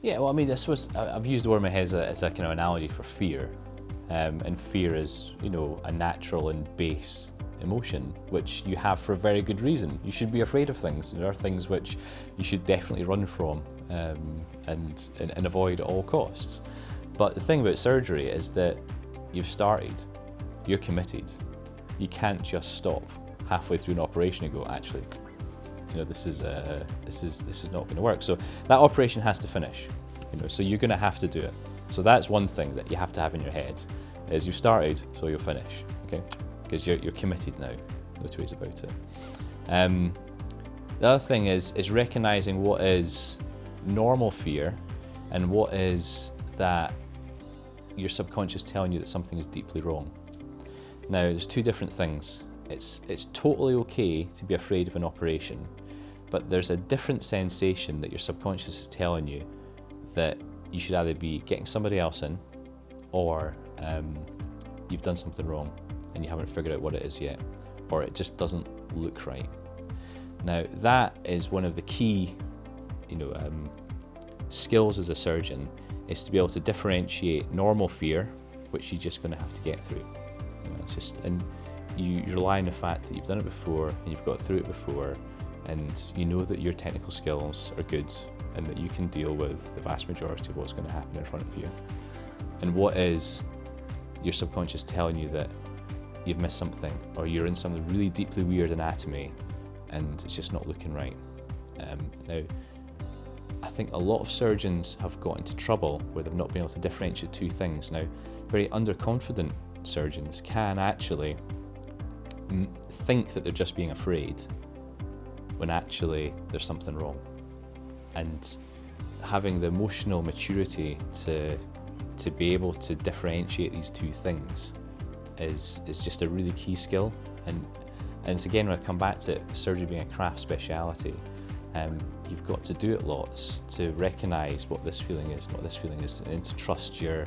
Yeah, well, I mean, I suppose I've used the word in my head as a kind of analogy for fear. And fear is, you know, a natural and base emotion, which you have for a very good reason. You should be afraid of things. There are things which you should definitely run from and avoid at all costs. But the thing about surgery is that you've started, you're committed. You can't just stop halfway through an operation and go, actually, you know, this is not going to work. So that operation has to finish. You know, so you're going to have to do it. So that's one thing that you have to have in your head: is you've started, so you'll finish. Okay, because you're committed now. No two ways about it. The other thing is recognizing what is normal fear and what is that your subconscious telling you that something is deeply wrong. Now, there's two different things. It's totally okay to be afraid of an operation, but there's a different sensation that your subconscious is telling you that you should either be getting somebody else in, or you've done something wrong and you haven't figured out what it is yet, or it just doesn't look right. Now, that is one of the key, skills as a surgeon, is to be able to differentiate normal fear, which you're just going to have to get through. It's just, and you rely on the fact that you've done it before and you've got through it before, and you know that your technical skills are good and that you can deal with the vast majority of what's going to happen in front of you. And what is your subconscious telling you that you've missed something, or you're in some really deeply weird anatomy and it's just not looking right. Now, I think a lot of surgeons have got into trouble where they've not been able to differentiate two things. Now, very underconfident surgeons can actually think that they're just being afraid when actually there's something wrong. And having the emotional maturity to be able to differentiate these two things is just a really key skill. And it's again, when I come back to surgery being a craft speciality, you've got to do it lots to recognise what this feeling is and what this feeling is, and to trust your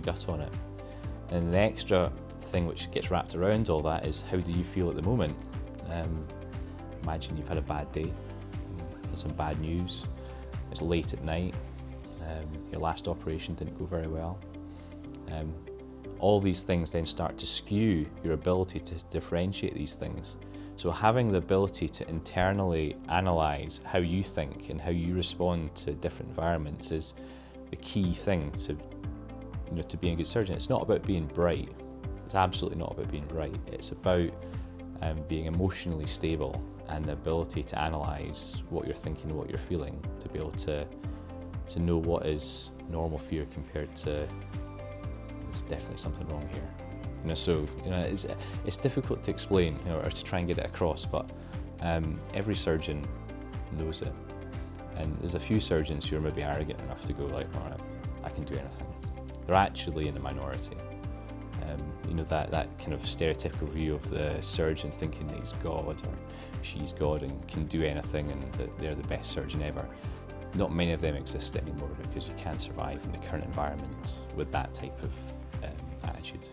gut on it. And the extra thing which gets wrapped around all that is, how do you feel at the moment? Imagine you've had a bad day, some bad news, it's late at night, your last operation didn't go very well. All these things then start to skew your ability to differentiate these things. So having the ability to internally analyse how you think and how you respond to different environments is the key thing to being a good surgeon. It's not about being bright. It's absolutely not about being bright. It's about being emotionally stable and the ability to analyse what you're thinking, what you're feeling, to be able to know what is normal fear compared to there's definitely something wrong here. It's difficult to explain, or to try and get it across, but every surgeon knows it. And there's a few surgeons who are maybe arrogant enough to go like, all right, I can do anything. They're actually in the minority. That kind of stereotypical view of the surgeon thinking that he's God or she's God and can do anything and that they're the best surgeon ever. Not many of them exist anymore, because you can't survive in the current environment with that type of attitude.